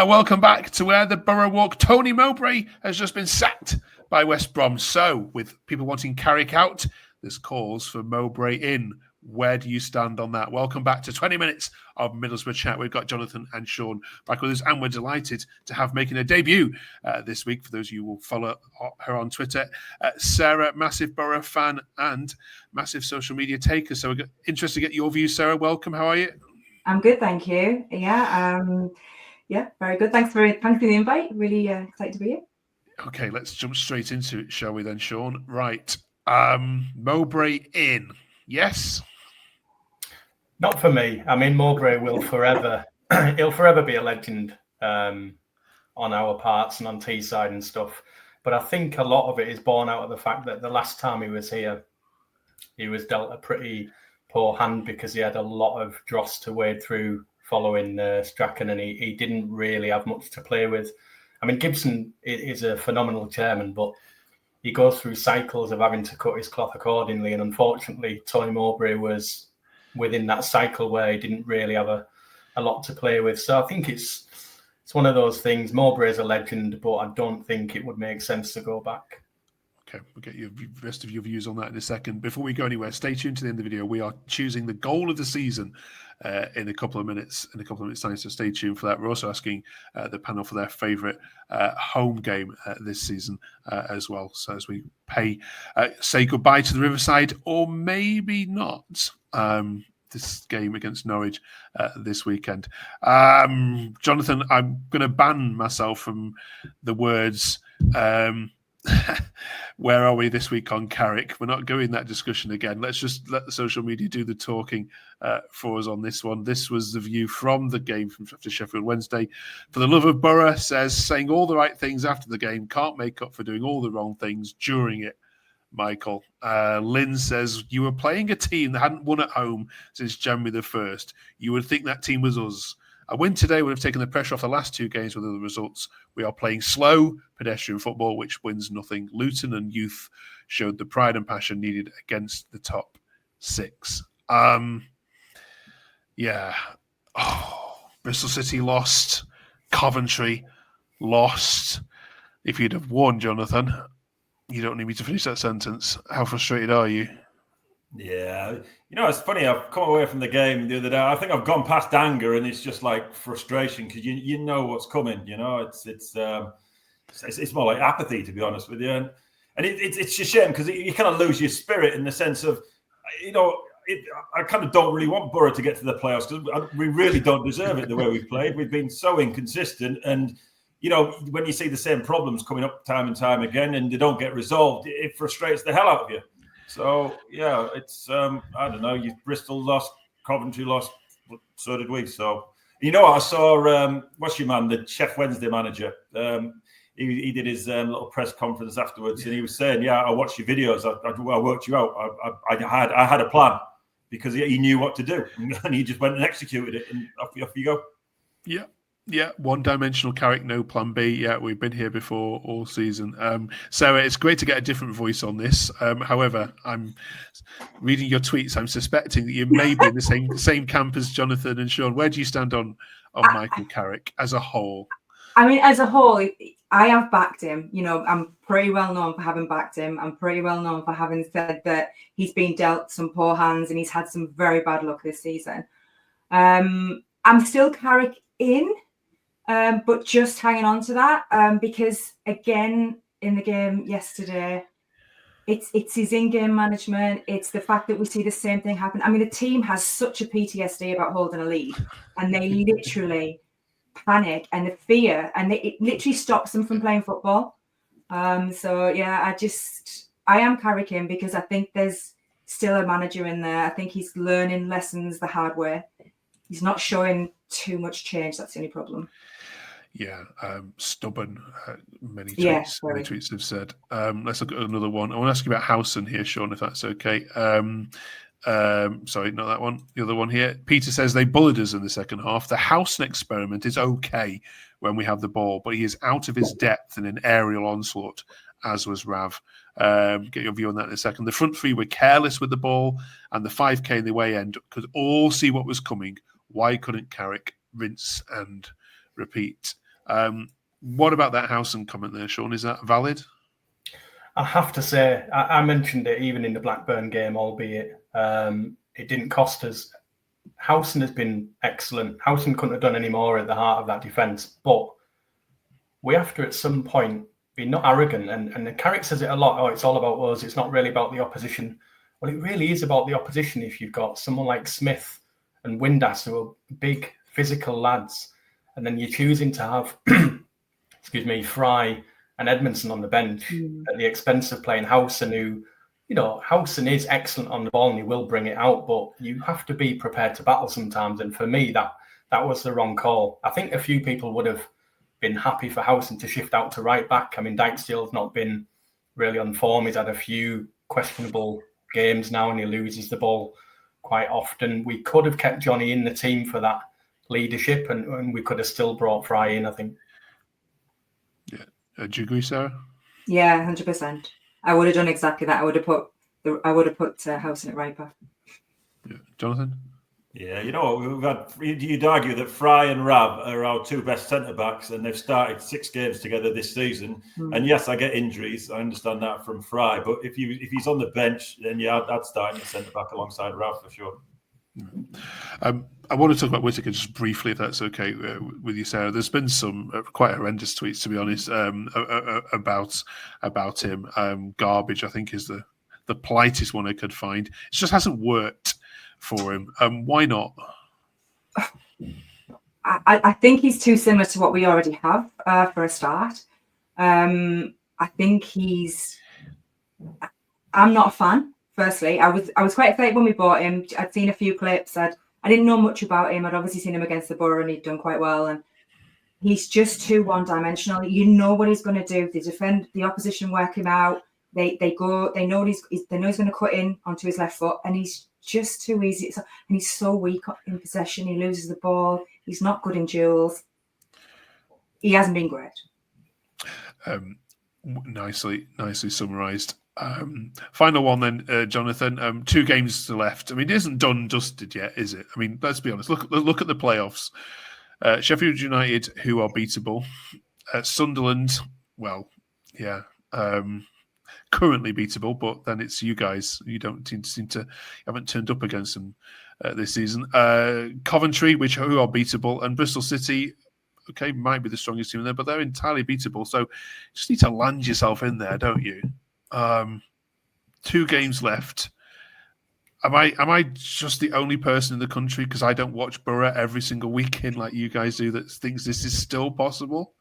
Welcome back to Where the Borough Walk. Tony Mowbray has just been sacked by West Brom. So, with people wanting Carrick out, there's calls for Mowbray in. Where do you stand on that? Welcome back to 20 minutes of Middlesbrough chat. We've got Jonathan and Sean back with us, and we're delighted to have making a debut this week. For those of you who will follow her on Twitter, Sarah, massive Borough fan and massive social media taker. So we're interested to get your views, Sarah. Welcome. How are you? I'm good, thank you. Yeah, very good. Thanks for the invite. Really excited to be here. Okay, let's jump straight into it, shall we then, Sean? Right. Mowbray in. Yes? Not for me. I mean, Mowbray will forever, he'll forever be a legend on our parts and on Teesside and stuff. But I think a lot of it is born out of the fact that the last time he was here, he was dealt a pretty poor hand because he had a lot of dross to wade through following Strachan, and he didn't really have much to play with. I mean, Gibson is a phenomenal chairman, but he goes through cycles of having to cut his cloth accordingly. And unfortunately, Tony Mowbray was within that cycle where he didn't really have a lot to play with. So I think it's one of those things. Mowbray is a legend, but I don't think it would make sense to go back. Okay, we'll get the rest of your views on that in a second. Before we go anywhere, stay tuned to the end of the video. We are choosing the goal of the season in a couple of minutes time, so stay tuned for that. We're also asking the panel for their favourite home game this season as well. So as we say goodbye to the Riverside, or maybe not, this game against Norwich this weekend. Jonathan, I'm going to ban myself from the words... where are we this week on Carrick? We're not going that discussion again. Let's just let the social media do the talking for us on this one. This was the view from the game after Sheffield Wednesday. For the love of Borough, says, saying all the right things after the game can't make up for doing all the wrong things during it. Michael. Lynn says, you were playing a team that hadn't won at home since January the 1st. You would think that team was us. A win today would have taken the pressure off the last two games with the results. We are playing slow, pedestrian football, which wins nothing. Luton and Youth showed the pride and passion needed against the top six. Bristol City lost. Coventry lost. If you'd have won, Jonathan, you don't need me to finish that sentence. How frustrated are you? Yeah, it's funny. I've come away from the game the other day. I think I've gone past anger, and it's just like frustration because you know what's coming. It's more like apathy, to be honest with you. And it's a shame because you kind of lose your spirit in the sense of, I kind of don't really want Borough to get to the playoffs because we really don't deserve it the way we've played. We've been so inconsistent, and when you see the same problems coming up time and time again, and they don't get resolved, it frustrates the hell out of you. So, yeah, it's, I don't know, Bristol lost, Coventry lost, so did we. So, I saw, what's your man, the Sheffield Wednesday manager, he did his little press conference afterwards, and he was saying, I watched your videos, I worked you out, I had a plan, because he knew what to do, and he just went and executed it, and off you go. Yeah, one-dimensional Carrick, no plan B. Yeah, we've been here before all season. So it's great to get a different voice on this. However, I'm reading your tweets. I'm suspecting that you may be in the same camp as Jonathan and Sean. Where do you stand on Michael Carrick as a whole? I mean, as a whole, I have backed him. I'm pretty well known for having backed him. I'm pretty well known for having said that he's been dealt some poor hands and he's had some very bad luck this season. I'm still Carrick in. But just hanging on to that because, again, in the game yesterday, it's his in-game management. It's the fact that we see the same thing happen. I mean, the team has such a PTSD about holding a lead, and they literally panic and the fear, and it literally stops them from playing football. I am Carrick in because I think there's still a manager in there. I think he's learning lessons the hard way. He's not showing too much change. That's the only problem. Yeah, stubborn. Many tweets have said. Let's look at another one. I want to ask you about Howson here, Sean, if that's okay. Sorry, not that one. The other one here. Peter says they bullied us in the second half. The Howson experiment is okay when we have the ball, but he is out of his depth in an aerial onslaught, as was Rav. Get your view on that in a second. The front three were careless with the ball, and the 5K in the way end could all see what was coming. Why couldn't Carrick rinse and repeat? What about that Howson comment there, Sean? Is that valid? I have to say, I mentioned it even in the Blackburn game, albeit it didn't cost us. Howson has been excellent. Howson couldn't have done any more at the heart of that defence, but we have to at some point be not arrogant. And Carrick says it a lot. Oh, it's all about us. It's not really about the opposition. Well, it really is about the opposition if you've got someone like Smith and Windass, who are big physical lads, and then you're choosing to have, Fry and Edmondson on the bench at the expense of playing Howson, who, Howson is excellent on the ball and he will bring it out, but you have to be prepared to battle sometimes. And for me, that was the wrong call. I think a few people would have been happy for Howson to shift out to right back. I mean, Dijksteel's not been really on form. He's had a few questionable games now and he loses the ball quite often. We could have kept Johnny in the team for that leadership and we could have still brought Fry in, I think. Yeah. Do you agree, Sarah? Yeah, 100%. I would have done exactly that. I would have put Howson at right back. Yeah. Jonathan? Yeah, you'd argue that Fry and Rav are our two best centre-backs and they've started 6 games together this season. And yes, I get injuries. I understand that from Fry. But if he's on the bench, then yeah, I'd start in the centre-back alongside Rav for sure. I want to talk about Whittaker just briefly, if that's okay with you, Sarah. There's been some quite horrendous tweets, to be honest, about him. Garbage, I think, is the politest one I could find. It just hasn't worked for him. Why not? I think he's too similar to what we already have for a start. I think I'm not a fan. Firstly, I was quite excited when we bought him. I'd seen a few clips. I didn't know much about him. I'd obviously seen him against the Boro and he'd done quite well. And he's just too one-dimensional. You know what he's going to do. They defend the opposition, work him out. They know he's going to cut in onto his left foot, and he's just too easy. And he's so weak in possession. He loses the ball. He's not good in duels. He hasn't been great. Nicely summarised. Final one then, Jonathan. 2 games left. I mean, it isn't done and dusted yet, is it? I mean, let's be honest. Look at the playoffs. Sheffield United, who are beatable. Sunderland, well, yeah, currently beatable, but then it's you guys. You don't seem to haven't turned up against them this season. Coventry, who are beatable, and Bristol City. Okay, might be the strongest team in there, but they're entirely beatable. So you just need to land yourself in there, don't you? 2 games left. Am I just the only person in the country, because I don't watch Boro every single weekend like you guys do, that thinks this is still possible?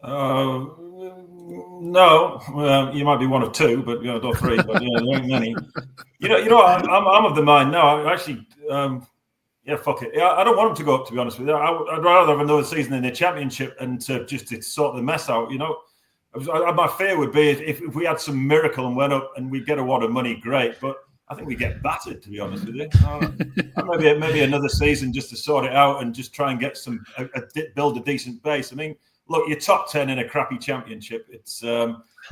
No, you might be one of 2, but not 3. But there aren't many. I'm of the mind. No, I actually, fuck it. I don't want them to go up. To be honest with you, I'd rather have another season in the Championship and to sort the mess out. My fear would be if we had some miracle and went up and we get a wad of money, great. But I think we get battered, to be honest with you. Maybe another season just to sort it out and just try and get build a decent base. I mean, look, you're top 10 in a crappy Championship. It's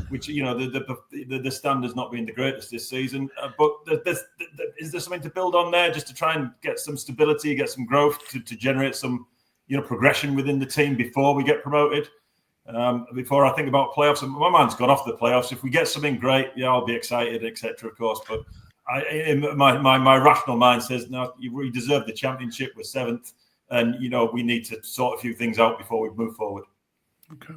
which the standard's not been the greatest this season. But is there something to build on there, just to try and get some stability, get some growth to generate some progression within the team before we get promoted? Before I think about playoffs, and my mind's gone off the playoffs. If we get something great, yeah, I'll be excited, etc. Of course, but my rational mind says no. You deserve the Championship. We're 7th, and we need to sort a few things out before we move forward. Okay.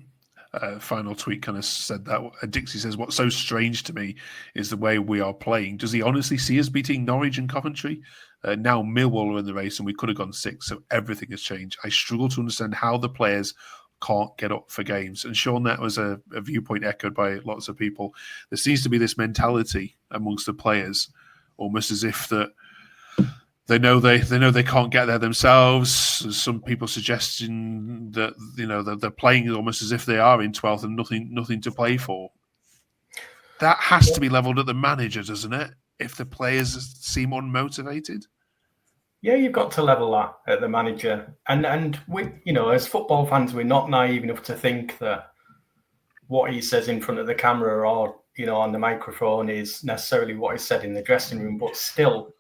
Final tweet kind of said that. Dixie says, "What's so strange to me is the way we are playing. Does he honestly see us beating Norwich and Coventry? Now Millwall are in the race, and we could have gone 6th. So everything has changed. I struggle to understand how the players can't get up for games." And Sean, that was a viewpoint echoed by lots of people. There seems to be this mentality amongst the players, almost as if that they know they can't get there themselves. Some people suggesting that they're playing almost as if they are in 12th and nothing to play for. That has to be levelled at the manager, doesn't it? If the players seem unmotivated. Yeah, you've got to level that at the manager. And we, as football fans, we're not naive enough to think that what he says in front of the camera or, on the microphone is necessarily what is said in the dressing room. But still,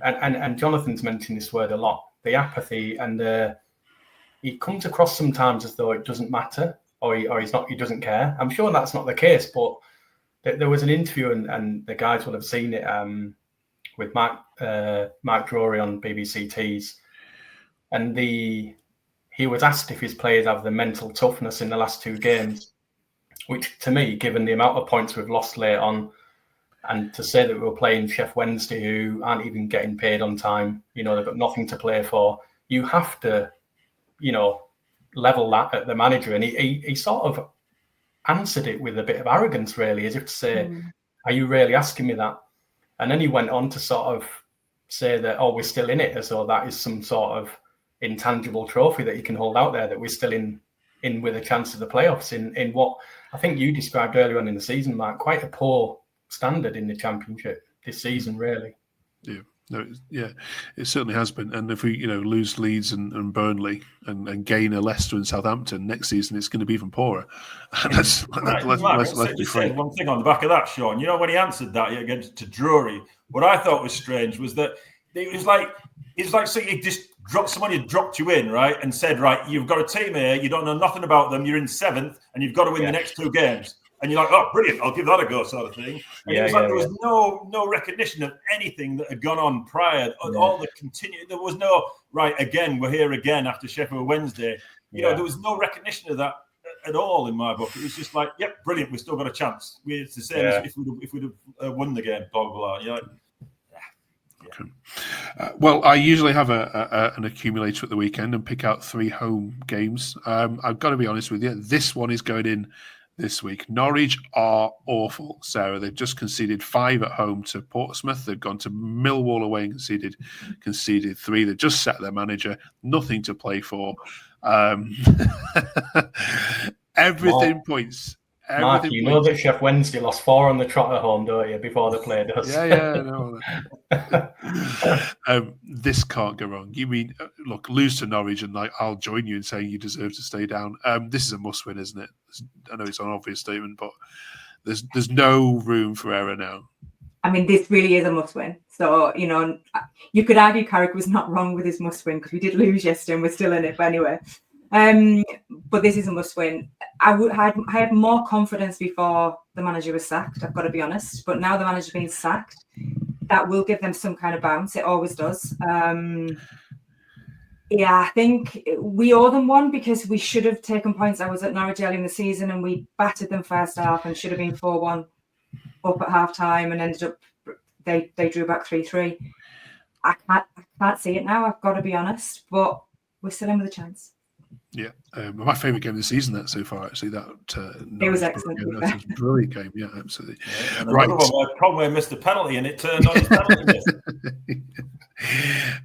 and Jonathan's mentioned this word a lot, the apathy and the he comes across sometimes as though it doesn't matter, or he doesn't care. I'm sure that's not the case, but there was an interview, and the guys will have seen it with Mike Drury on BBC Tees, and he was asked if his players have the mental toughness in the last 2 games, which to me, given the amount of points we've lost late on, and to say that we were playing Sheffield Wednesday, who aren't even getting paid on time, they've got nothing to play for, you have to, level that at the manager. And he sort of answered it with a bit of arrogance, really, as if to say, are you really asking me that? And then he went on to sort of say that, we're still in it, as though that is some sort of intangible trophy that you can hold out there, that we're still in with a chance of the playoffs in what I think you described earlier on in the season, Mark, quite a poor standard in the Championship this season, really. It certainly has been. And if we lose Leeds and Burnley and gain a Leicester and Southampton next season, it's going to be even poorer. let's be frank. One thing on the back of that, Sean, when he answered that against to Drury, what I thought was strange was that it was like so he just somebody had dropped you in, right, and said, right, you've got a team here, you don't know nothing about them, you're in 7th, and you've got to win the next 2 games. And you're like, oh, brilliant, I'll give that a go, sort of thing. And it was like there was no recognition of anything that had gone on prior. All the there was no, right, again, we're here again after Sheffield Wednesday. There was no recognition of that at all in my book. It was just like, yep, brilliant, we've still got a chance. It's the same as if we'd have won the game, blah, blah, blah. You're like, okay. Well, I usually have an accumulator at the weekend and pick out 3 home games. I've got to be honest with you, this one is going in this week. Norwich are awful, Sarah. They've just conceded 5 at home to Portsmouth. They've gone to Millwall away and conceded 3. They've just set their manager. Nothing to play for. Everything points. Mark, you know that Sheffield Wednesday lost 4 on the trot at home, don't you, before they played us? This can't go wrong. You mean, look, lose to Norwich and I'll join you in saying you deserve to stay down. This is a must-win, isn't it? I know it's an obvious statement, but there's no room for error now. I mean, this really is a must-win. So, you could argue Carrick was not wrong with his must-win because we did lose yesterday and we're still in it. But anyway, but this is a must-win. I had more confidence before the manager was sacked, I've got to be honest. But now the manager's been sacked, that will give them some kind of bounce. It always does. I think we owe them one because we should have taken points. I was at Norwich early in the season and we battered them first half and should have been 4-1 up at half time and ended up they drew back 3-3. I can't see it now, I've got to be honest, but we're still in with a chance. Yeah, my favourite game of the season that so far, actually. It was excellent. That was a brilliant game. Yeah, absolutely. Yeah, right. Conway missed the penalty, and it turned on his penalty miss.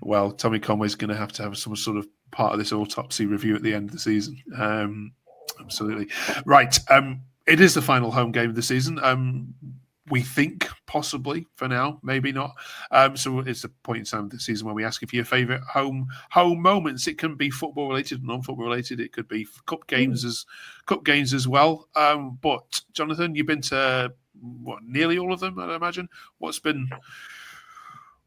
Well, Tommy Conway's going to have some sort of part of this autopsy review at the end of the season. Absolutely. Right. It is the final home game of the season. We think possibly for now, maybe not. So it's a point in time of the season where we ask if your favourite home moments. It can be football related, non-football related. It could be cup games as well. But Jonathan, you've been to nearly all of them, I'd imagine. What's been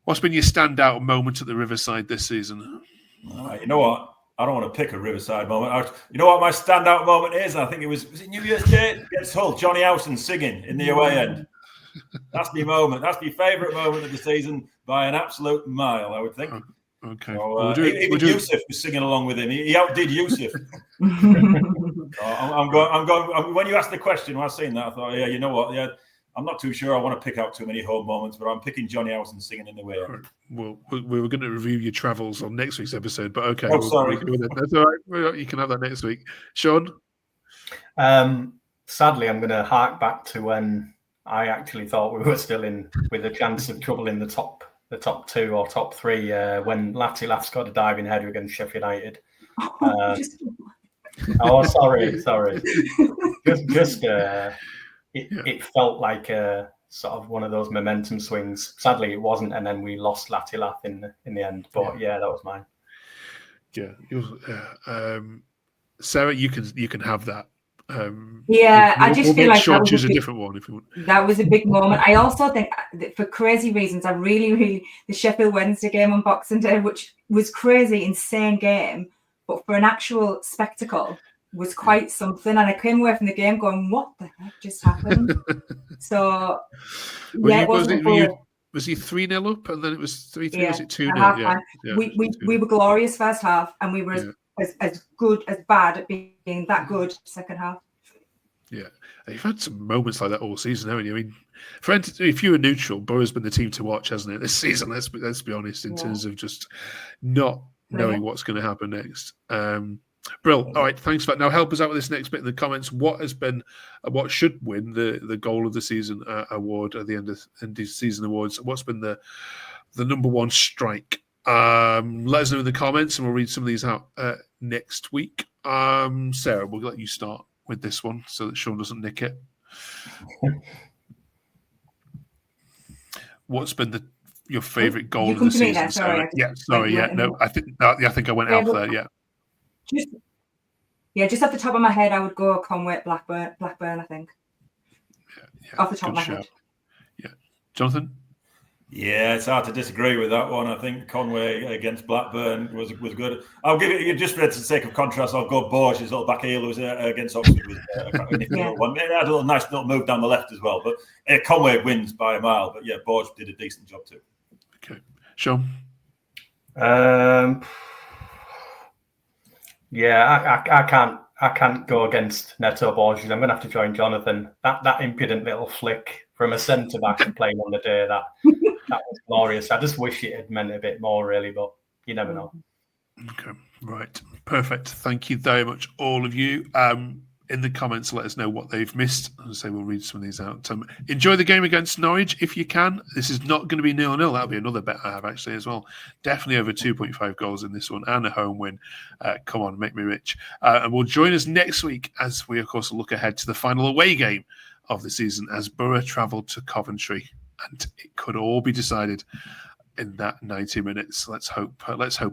your standout moment at the Riverside this season? You know what? I don't want to pick a Riverside moment. You know what my standout moment is? I think was it New Year's Day? Against Hull, Johnny Howson singing in the away end. That's my moment. That's my favourite moment of the season by an absolute mile, I would think. Okay. So, even Yusuf was singing along with him. He outdid Yusuf. I'm going. When you asked the when I seen that, I thought, you know what? Yeah, I'm not too sure I want to pick out too many home moments, but I'm picking Johnny Howson singing in the way. Well, we were going to review your travels on next week's episode, but okay. Sorry. That's all right. You can have that next week. Sean? Sadly, I'm going to hark back to when I actually thought we were still in with a chance of trouble in the top 2 or top 3 when Latilaf scored a diving header against Sheffield United. Sorry. It felt like a sort of one of those momentum swings. Sadly, it wasn't, and then we lost Latilaf in the end. But that was mine. Yeah, Sarah, you can have that. I just feel like choose a different one if you want. That was a big moment. I also think that for crazy reasons, I really the Sheffield Wednesday game on Boxing Day, which was crazy, insane game, but for an actual spectacle was quite something. And I came away from the game going, what the heck just happened? So, it wasn't was he 3-0 up and then it was 3-3? Yeah, Was it 2-0? We were glorious first half, and we were as good as bad at being that good second half. Yeah, you've had some moments like that all season, haven't you? I mean, if you were neutral, Boro's been the team to watch, hasn't it, this season? Let's be honest, in terms of just not knowing what's going to happen next. Brill. All right, thanks for that. Now help us out with this next bit in the comments. What should win the goal of the season award at the end of season awards? What's been the number one strike? Let us know in the comments, and we'll read some of these out next week. Sarah, we'll let you start with this one so that Sean doesn't nick it. What's been your favourite goal of the season? Sorry. I think I went out there. Just off the top of my head, I would go Conway Blackburn. I think. Off the top of my head. Yeah, Jonathan. Yeah, it's hard to disagree with that one. I think Conway against Blackburn was good. I'll give it, just for the sake of contrast, I'll go Borges' little back heel was against Oxford. Was one. It had a nice little move down the left as well. But Conway wins by a mile. But yeah, Borges did a decent job too. Okay, Sean. I can't go against Neto Borges. I'm going to have to join Jonathan. That impudent little flick from a centre back playing on the day, that was glorious. I just wish it had meant a bit more, really, but you never know. Okay, right, perfect. Thank you very much, all of you. In the comments, let us know what they've missed. As I say, we'll read some of these out. Enjoy the game against Norwich if you can. This is not going to be 0-0. That'll be another bet I have actually as well. Definitely over 2.5 goals in this one and a home win. Come on, make me rich. And we'll join us next week as we, of course, look ahead to the final away game of the season as Boro travel to Coventry. And it could all be decided in that 90 minutes. Let's hope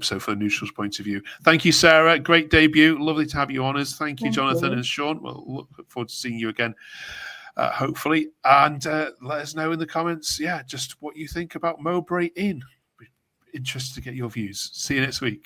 so for the neutrals' point of view. Thank you, Sarah. Great debut. Lovely to have you on us. Thank you, Jonathan and Sean. We'll look forward to seeing you again, hopefully. And let us know in the comments, just what you think about Mowbray in. Interested to get your views. See you next week.